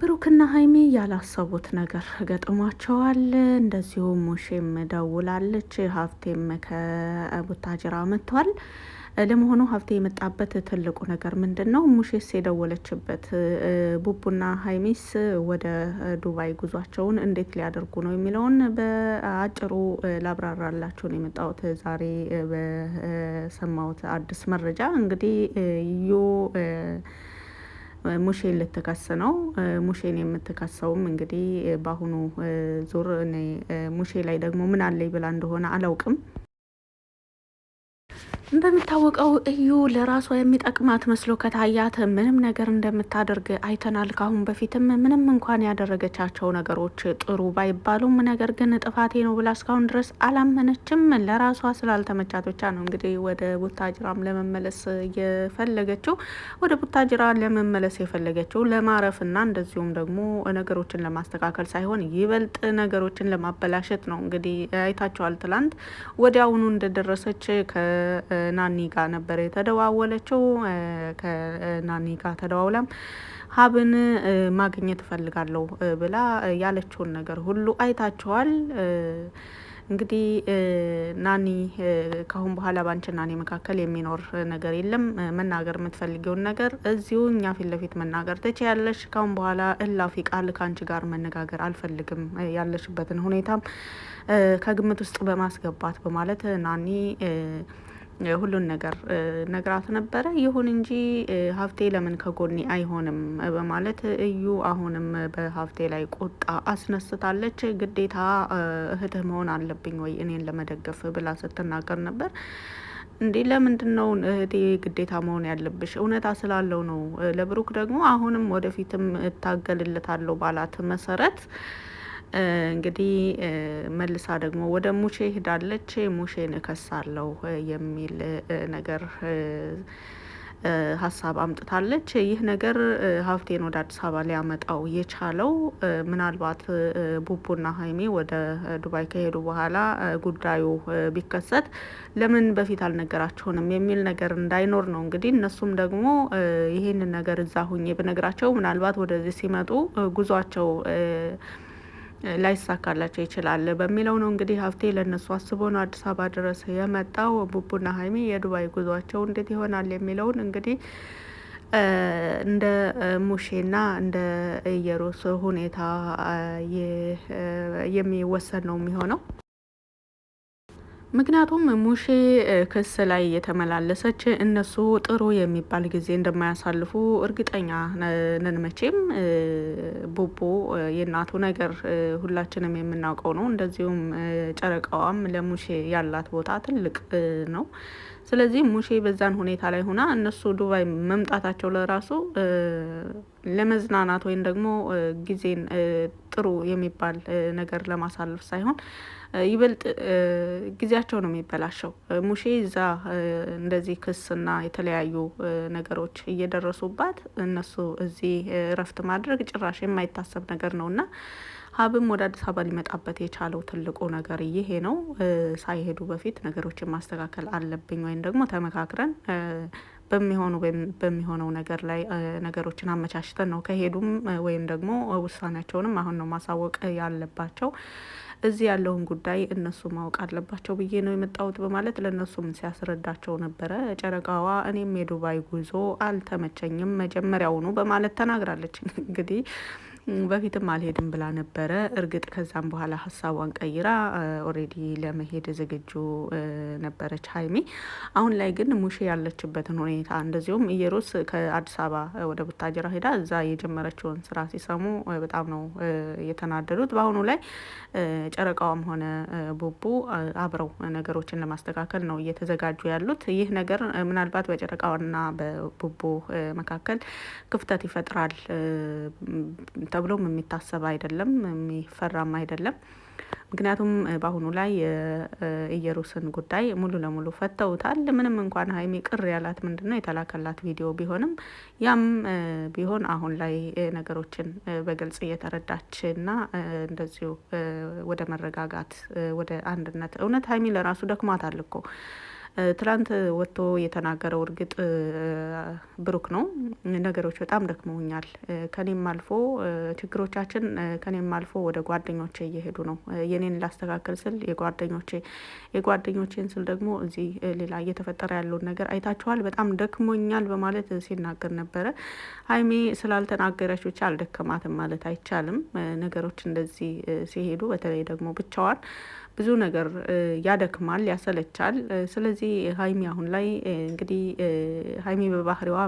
ብሩክና ሀይሚ ያላሰቡት ነገር ገጥሟቸዋል። እንደዚሁም ሙሼም ደውላለች። ሀፍቴም ከቡታጅራ መጥቷል። ለመሆኑ ሀፍቴ የመጣበት ትልቁ ነገር ምንድን ነው? ሙሼስ የደወለችበት ቡቡና ሀይሚስ ወደ ዱባይ ጉዟቸውን እንዴት ሊያደርጉ ነው የሚለውን በአጭሩ ላብራራላችሁ ነው የመጣሁት ዛሬ በሰማሁት አዲስ መረጃ። እንግዲህ ሙሼን ልትከስ ነው። ሙሼን የምትከሰውም እንግዲህ በአሁኑ ዙር እኔ ሙሼ ላይ ደግሞ ምን አለኝ ብላ እንደሆነ አላውቅም። እንደሚታወቀው እዩ ለራሷ የሚጠቅማት መስሎ ከታያት ምንም ነገር እንደምታደርግ አይተናል። ካሁን በፊትም ምንም እንኳን ያደረገቻቸው ነገሮች ጥሩ ባይባሉም ነገር ግን ጥፋቴ ነው ብላ እስካሁን ድረስ አላመነችም። ለራሷ ስላልተመቻት ብቻ ነው እንግዲህ ወደ ቡታጅራም ለመመለስ የፈለገችው። ወደ ቡታጅራ ለመመለስ የፈለገችው ለማረፍና እንደዚሁም ደግሞ ነገሮችን ለማስተካከል ሳይሆን ይበልጥ ነገሮችን ለማበላሸት ነው። እንግዲህ አይታችኋል። ትላንት ወዲያውኑ እንደደረሰች ናኒ ጋር ነበር የተደዋወለችው። ከናኒ ጋር ተደዋውለም ሀብን ማግኘት እፈልጋለሁ ብላ ያለችውን ነገር ሁሉ አይታችኋል። እንግዲህ ናኒ ካሁን በኋላ ባንቺና እኔ መካከል የሚኖር ነገር የለም። መናገር የምትፈልጊውን ነገር እዚሁ እኛ ፊት ለፊት መናገር ትችያለሽ። ካሁን በኋላ እላፊ ቃል ከአንቺ ጋር መነጋገር አልፈልግም፣ ያለሽበትን ሁኔታም ከግምት ውስጥ በማስገባት በማለት ናኒ ሁሉን ነገር ነግራት ነበረ። ይሁን እንጂ ሀፍቴ ለምን ከጎኔ አይሆንም በማለት እዩ አሁንም በሀፍቴ ላይ ቁጣ አስነስታለች። ግዴታ እህትህ መሆን አለብኝ ወይ እኔን ለመደገፍ ብላ ስትናገር ነበር። እንዴ ለምንድን ነው እህቴ ግዴታ መሆን ያለብሽ? እውነታ ስላለው ነው። ለብሩክ ደግሞ አሁንም ወደፊትም እታገልለታለሁ ባላት መሰረት እንግዲህ መልሳ ደግሞ ወደ ሙሼ ሄዳለች። ሙሼን እከሳለሁ የሚል ነገር ሀሳብ አምጥታለች። ይህ ነገር ሀፍቴን ወደ አዲስ አበባ ሊያመጣው የቻለው ምናልባት ቡቡና ሀይሚ ወደ ዱባይ ከሄዱ በኋላ ጉዳዩ ቢከሰት ለምን በፊት አልነገራቸውንም የሚል ነገር እንዳይኖር ነው። እንግዲህ እነሱም ደግሞ ይሄንን ነገር እዛ ሁኜ ብነግራቸው ምናልባት ወደዚህ ሲመጡ ጉዟቸው ላይሳካላቸው ይችላል በሚለው ነው። እንግዲህ ሀፍቴ ለእነሱ አስቦ ነው አዲስ አበባ ድረስ የመጣው። ቡቡና ሀይሚ የዱባይ ጉዟቸው እንዴት ይሆናል የሚለውን እንግዲህ እንደ ሙሼና እንደ ኢየሩስ ሁኔታ የሚወሰን ነው የሚሆነው። ምክንያቱም ሙሼ ክስ ላይ የተመላለሰች እነሱ ጥሩ የሚባል ጊዜ እንደማያሳልፉ እርግጠኛ ነን። መቼም ቡቡ የእናቱ ነገር ሁላችንም የምናውቀው ነው። እንደዚሁም ጨረቃዋም ለሙሼ ያላት ቦታ ትልቅ ነው። ስለዚህ ሙሼ በዛን ሁኔታ ላይ ሆና እነሱ ዱባይ መምጣታቸው ለራሱ ለመዝናናት ወይም ደግሞ ጊዜን ጥሩ የሚባል ነገር ለማሳለፍ ሳይሆን ይበልጥ ጊዜያቸው ነው የሚበላሸው። ሙሼ እዛ እንደዚህ ክስና የተለያዩ ነገሮች እየደረሱባት እነሱ እዚህ እረፍት ማድረግ ጭራሽ የማይታሰብ ነገር ነው እና ሀብም ወደ አዲስ አበባ ሊመጣበት የቻለው ትልቁ ነገር ይሄ ነው። ሳይሄዱ በፊት ነገሮችን ማስተካከል አለብኝ ወይም ደግሞ ተመካክረን በሚሆነው ነገር ላይ ነገሮችን አመቻችተን ነው ከሄዱም ወይም ደግሞ ውሳኔያቸውንም አሁን ነው ማሳወቅ ያለባቸው። እዚህ ያለውን ጉዳይ እነሱ ማወቅ አለባቸው ብዬ ነው የመጣሁት በማለት ለእነሱም ሲያስረዳቸው ነበረ። ጨረቃዋ እኔም የዱባይ ጉዞ አልተመቸኝም መጀመሪያውኑ በማለት ተናግራለች። እንግዲህ በፊትም አልሄድም ብላ ነበረ። እርግጥ ከዛም በኋላ ሀሳቧን ቀይራ ኦሬዲ ለመሄድ ዝግጁ ነበረች ሀይሚ። አሁን ላይ ግን ሙሼ ያለችበትን ሁኔታ እንደዚሁም ኢየሩስ ከአዲስ አበባ ወደ ቡታጅራ ሄዳ እዛ የጀመረችውን ስራ ሲሰሙ በጣም ነው የተናደዱት። በአሁኑ ላይ ጨረቃዋም ሆነ ቡቡ አብረው ነገሮችን ለማስተካከል ነው እየተዘጋጁ ያሉት። ይህ ነገር ምናልባት በጨረቃዋና በቡቡ መካከል ክፍተት ይፈጥራል ተብሎም የሚታሰብ አይደለም፣ የሚፈራም አይደለም። ምክንያቱም በአሁኑ ላይ የኢየሩስን ጉዳይ ሙሉ ለሙሉ ፈተውታል። ምንም እንኳን ሀይሚ ቅር ያላት ምንድነው የተላከላት ቪዲዮ ቢሆንም ያም ቢሆን አሁን ላይ ነገሮችን በግልጽ እየተረዳች እና እንደዚሁ ወደ መረጋጋት ወደ አንድነት እውነት ሀይሚ ለራሱ ደክሟታል እኮ ትላንት ወጥቶ የተናገረው እርግጥ ብሩክ ነው። ነገሮች በጣም ደክመውኛል፣ ከኔም አልፎ ችግሮቻችን ከኔም አልፎ ወደ ጓደኞቼ እየሄዱ ነው። የኔን ላስተካከል ስል የጓደኞቼን ስል ደግሞ እዚህ ሌላ እየተፈጠረ ያለውን ነገር አይታችኋል። በጣም ደክሞኛል በማለት ሲናገር ነበረ። ሀይሜ ስላልተናገረች ብቻ አልደከማትም ማለት አይቻልም። ነገሮች እንደዚህ ሲሄዱ በተለይ ደግሞ ብቻዋን ብዙ ነገር ያደክማል፣ ያሰለቻል። ስለዚህ ሀይሚ አሁን ላይ እንግዲህ ሀይሚ በባህሪዋ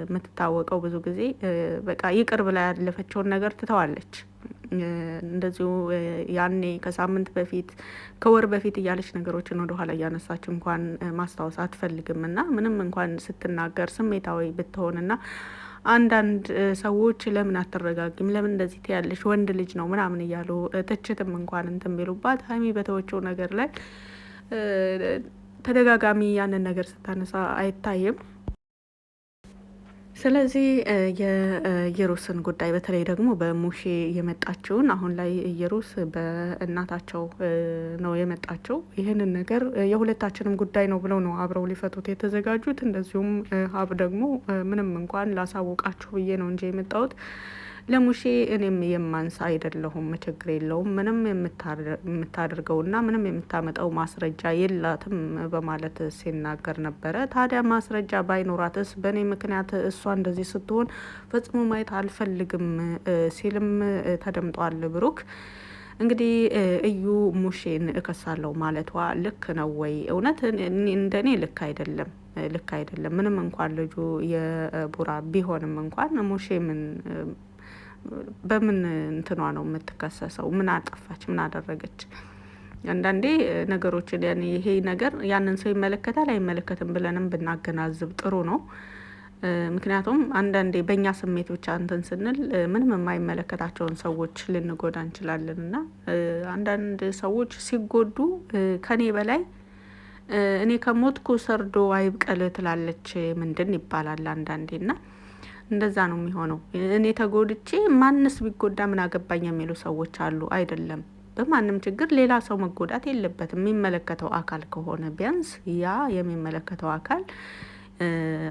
የምትታወቀው ብዙ ጊዜ በቃ ይቅር ብላ ያለፈችውን ነገር ትተዋለች። እንደዚሁ ያኔ ከሳምንት በፊት ከወር በፊት እያለች ነገሮችን ወደኋላ እያነሳች እንኳን ማስታወስ አትፈልግም እና ምንም እንኳን ስትናገር ስሜታዊ ብትሆንና አንዳንድ ሰዎች ለምን አትረጋጊም፣ ለምን እንደዚህ ትያለሽ፣ ወንድ ልጅ ነው ምናምን እያሉ ትችትም እንኳን እንትን ቢሉባት ሀይሚ በተወችው ነገር ላይ ተደጋጋሚ ያንን ነገር ስታነሳ አይታይም። ስለዚህ የኢየሩስን ጉዳይ በተለይ ደግሞ በሙሼ የመጣችውን አሁን ላይ ኢየሩስ በእናታቸው ነው የመጣቸው። ይህንን ነገር የሁለታችንም ጉዳይ ነው ብለው ነው አብረው ሊፈቱት የተዘጋጁት። እንደዚሁም ሀብ ደግሞ ምንም እንኳን ላሳውቃችሁ ብዬ ነው እንጂ የመጣሁት ለሙሼ እኔም የማንሳ አይደለሁም፣ ችግር የለውም፣ ምንም የምታደርገውና ምንም የምታመጣው ማስረጃ የላትም በማለት ሲናገር ነበረ። ታዲያ ማስረጃ ባይኖራትስ በእኔ ምክንያት እሷ እንደዚህ ስትሆን ፈጽሞ ማየት አልፈልግም ሲልም ተደምጧል ብሩክ። እንግዲህ እዩ ሙሼን እከሳለሁ ማለቷ ልክ ነው ወይ? እውነት እንደኔ ልክ አይደለም፣ ልክ አይደለም። ምንም እንኳን ልጁ የቡራ ቢሆንም እንኳን ሙሼ በምን እንትኗ ነው የምትከሰሰው? ምን አጠፋች? ምን አደረገች? አንዳንዴ ነገሮችን ይሄ ነገር ያንን ሰው ይመለከታል አይመለከትም ብለንም ብናገናዝብ ጥሩ ነው። ምክንያቱም አንዳንዴ በእኛ ስሜት ብቻ እንትን ስንል ምንም የማይመለከታቸውን ሰዎች ልንጎዳ እንችላለን እና አንዳንድ ሰዎች ሲጎዱ ከኔ በላይ እኔ ከሞትኩ ሰርዶ አይብቀል ትላለች ምንድን ይባላል አንዳንዴ እና እንደዛ ነው የሚሆነው። እኔ ተጎድቼ ማንስ ቢጎዳ ምን አገባኝ የሚሉ ሰዎች አሉ። አይደለም፣ በማንም ችግር ሌላ ሰው መጎዳት የለበትም። የሚመለከተው አካል ከሆነ ቢያንስ ያ የሚመለከተው አካል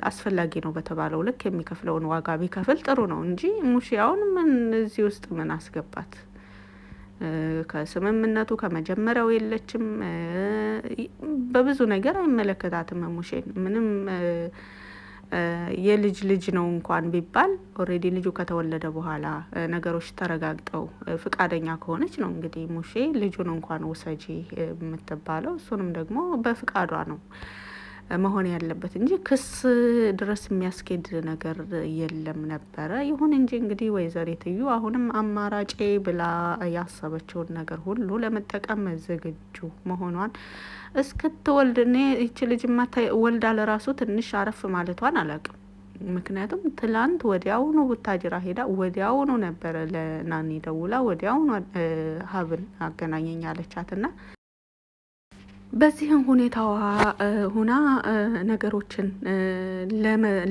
አስፈላጊ ነው በተባለው ልክ የሚከፍለውን ዋጋ ቢከፍል ጥሩ ነው እንጂ ሙሽያውን ምን እዚህ ውስጥ ምን አስገባት? ከስምምነቱ ከመጀመሪያው የለችም። በብዙ ነገር አይመለከታትም ሙሼን ምንም የልጅ ልጅ ነው እንኳን ቢባል ኦልሬዲ ልጁ ከተወለደ በኋላ ነገሮች ተረጋግጠው ፍቃደኛ ከሆነች ነው እንግዲህ ሙሼ ልጁን እንኳን ውሰጂ የምትባለው። እሱንም ደግሞ በፍቃዷ ነው መሆን ያለበት እንጂ ክስ ድረስ የሚያስኬድ ነገር የለም ነበረ። ይሁን እንጂ እንግዲህ ወይዘሪት እዩ አሁንም አማራጬ ብላ ያሰበችውን ነገር ሁሉ ለመጠቀም ዝግጁ መሆኗን እስክትወልድ እኔ ይቺ ልጅ ወልዳ ለራሱ ትንሽ አረፍ ማለቷን አላውቅም። ምክንያቱም ትላንት ወዲያውኑ ቡታጅራ ሄዳ ወዲያውኑ ነበረ ለናኒ ደውላ ወዲያውኑ ሀብን አገናኘኝ አለቻትና በዚህም ሁኔታዋ ሁና ነገሮችን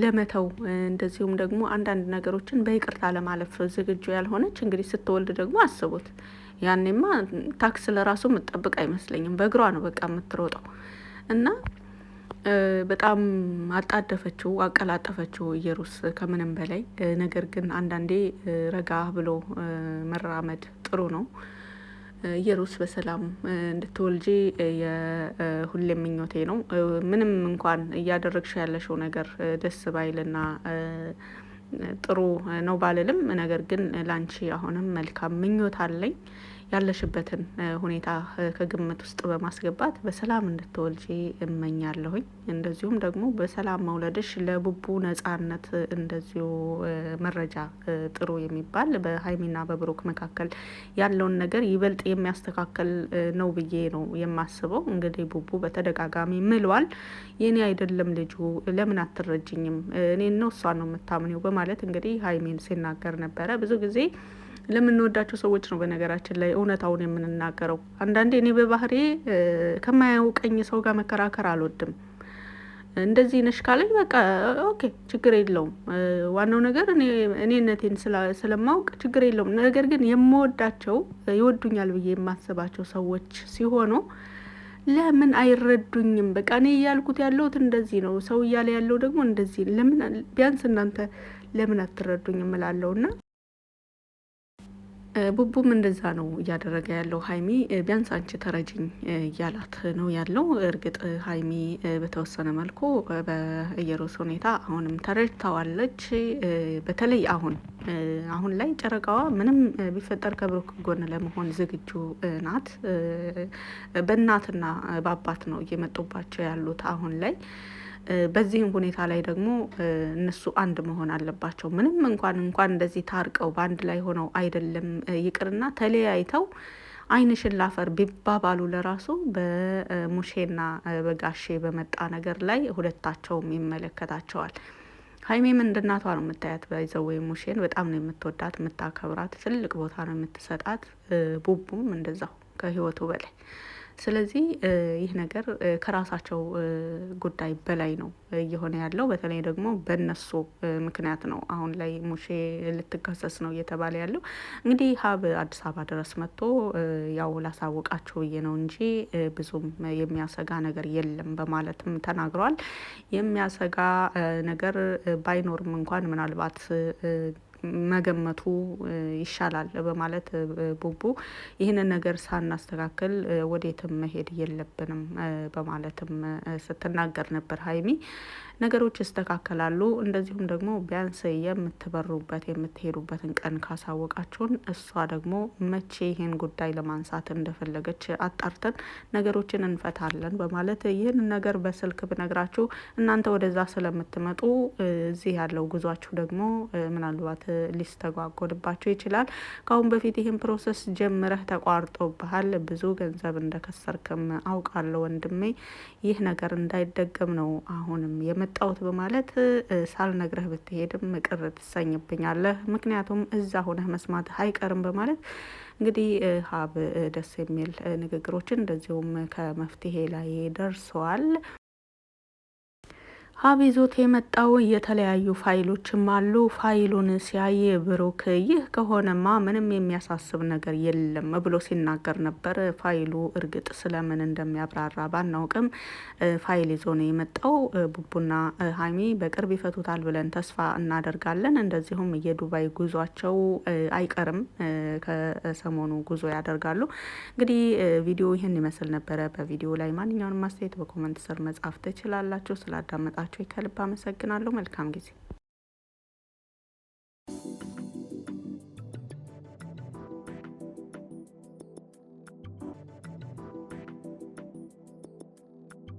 ለመተው እንደዚሁም ደግሞ አንዳንድ ነገሮችን በይቅርታ ለማለፍ ዝግጁ ያልሆነች እንግዲህ ስትወልድ ደግሞ አስቡት። ያኔማ ታክስ ለራሱ የምትጠብቅ አይመስለኝም። በእግሯ ነው በቃ የምትሮጠው እና በጣም አጣደፈችው፣ አቀላጠፈችው ኢየሩስ ከምንም በላይ። ነገር ግን አንዳንዴ ረጋ ብሎ መራመድ ጥሩ ነው። ኢየሩስ በሰላም እንድትወልጂ የሁሌም ምኞቴ ነው። ምንም እንኳን እያደረግሽ ያለሽው ነገር ደስ ባይልና ጥሩ ነው ባልልም፣ ነገር ግን ላንቺ አሁንም መልካም ምኞት አለኝ። ያለሽበትን ሁኔታ ከግምት ውስጥ በማስገባት በሰላም እንድትወልጂ እመኛለሁኝ። እንደዚሁም ደግሞ በሰላም መውለድሽ ለቡቡ ነጻነት እንደዚሁ መረጃ ጥሩ የሚባል በሀይሚና በብሩክ መካከል ያለውን ነገር ይበልጥ የሚያስተካከል ነው ብዬ ነው የማስበው። እንግዲህ ቡቡ በተደጋጋሚ ምሏል፣ የኔ አይደለም ልጁ ለምን አትረጅኝም? እኔ ነው እሷ ነው የምታምነው በማለት እንግዲህ ሀይሚን ሲናገር ነበረ። ብዙ ጊዜ ለምንወዳቸው ሰዎች ነው በነገራችን ላይ እውነታውን የምንናገረው። አንዳንዴ እኔ በባህሬ ከማያውቀኝ ሰው ጋር መከራከር አልወድም። እንደዚህ ነሽ ካለኝ በቃ ኦኬ ችግር የለውም። ዋናው ነገር እኔነቴን ስለማውቅ ችግር የለውም። ነገር ግን የምወዳቸው ይወዱኛል ብዬ የማስባቸው ሰዎች ሲሆኑ ለምን አይረዱኝም? በቃ እኔ እያልኩት ያለሁት እንደዚህ ነው፣ ሰው እያለ ያለው ደግሞ እንደዚህ። ለምን ቢያንስ እናንተ ለምን አትረዱኝም እላለሁና ቡቡም እንደዛ ነው እያደረገ ያለው። ሀይሚ ቢያንስ አንቺ ተረጅኝ እያላት ነው ያለው። እርግጥ ሀይሚ በተወሰነ መልኩ በኢየሩስ ሁኔታ አሁንም ተረድተዋለች። በተለይ አሁን ላይ ጨረቃዋ ምንም ቢፈጠር ከብሩክ ጎን ለመሆን ዝግጁ ናት። በእናትና በአባት ነው እየመጡባቸው ያሉት አሁን ላይ። በዚህም ሁኔታ ላይ ደግሞ እነሱ አንድ መሆን አለባቸው። ምንም እንኳን እንደዚህ ታርቀው በአንድ ላይ ሆነው አይደለም ይቅርና ተለያይተው ዓይንሽን ላፈር ቢባባሉ ለራሱ በሙሼና በጋሼ በመጣ ነገር ላይ ሁለታቸውም ይመለከታቸዋል። ሀይሜም እንደ እናቷ ነው የምታያት። ባይዘው ሙሼን በጣም ነው የምትወዳት የምታከብራት፣ ትልቅ ቦታ ነው የምትሰጣት። ቡቡም እንደዛው ከህይወቱ በላይ። ስለዚህ ይህ ነገር ከራሳቸው ጉዳይ በላይ ነው እየሆነ ያለው። በተለይ ደግሞ በእነሱ ምክንያት ነው አሁን ላይ ሙሼ ልትከሰስ ነው እየተባለ ያለው። እንግዲህ ሀብ አዲስ አበባ ድረስ መጥቶ ያው ላሳወቃቸው ብዬ ነው እንጂ ብዙም የሚያሰጋ ነገር የለም በማለትም ተናግረዋል። የሚያሰጋ ነገር ባይኖርም እንኳን ምናልባት መገመቱ ይሻላል በማለት ቡቡ ይህንን ነገር ሳናስተካክል ወዴትም መሄድ የለብንም በማለትም ስትናገር ነበር ሀይሚ። ነገሮች ይስተካከላሉ። እንደዚሁም ደግሞ ቢያንስ የምትበሩበት የምትሄዱበትን ቀን ካሳወቃችሁን እሷ ደግሞ መቼ ይህን ጉዳይ ለማንሳት እንደፈለገች አጣርተን ነገሮችን እንፈታለን በማለት ይህን ነገር በስልክ ብነግራችሁ እናንተ ወደዛ ስለምትመጡ እዚህ ያለው ጉዟችሁ ደግሞ ምናልባት ሊስተጓጎልባቸው ይችላል። ከአሁን በፊት ይህን ፕሮሰስ ጀምረህ ተቋርጦብሃል፣ ብዙ ገንዘብ እንደከሰርክም አውቃለሁ ወንድሜ። ይህ ነገር እንዳይደገም ነው አሁንም የመጣሁት በማለት ሳልነግረህ ብትሄድም ቅር ትሰኝብኛለህ፣ ምክንያቱም እዛ ሆነህ መስማት አይቀርም በማለት እንግዲህ ሀብ ደስ የሚል ንግግሮችን እንደዚሁም ከመፍትሄ ላይ ደርሰዋል። ሀብ ይዞት የመጣው የተለያዩ ፋይሎችም አሉ። ፋይሉን ሲያይ ብሩክ ይህ ከሆነማ ምንም የሚያሳስብ ነገር የለም ብሎ ሲናገር ነበር። ፋይሉ እርግጥ ስለምን እንደሚያብራራ ባናውቅም ፋይል ይዞ ነው የመጣው። ቡቡና ሀይሚ በቅርብ ይፈቱታል ብለን ተስፋ እናደርጋለን። እንደዚሁም የዱባይ ጉዟቸው አይቀርም፣ ከሰሞኑ ጉዞ ያደርጋሉ። እንግዲህ ቪዲዮ ይህን ይመስል ነበረ። በቪዲዮ ላይ ማንኛውንም አስተያየት በኮመንት ስር መጻፍ ትችላላችሁ። ስላዳመጣችሁ ከልብ አመሰግናለሁ። መልካም ጊዜ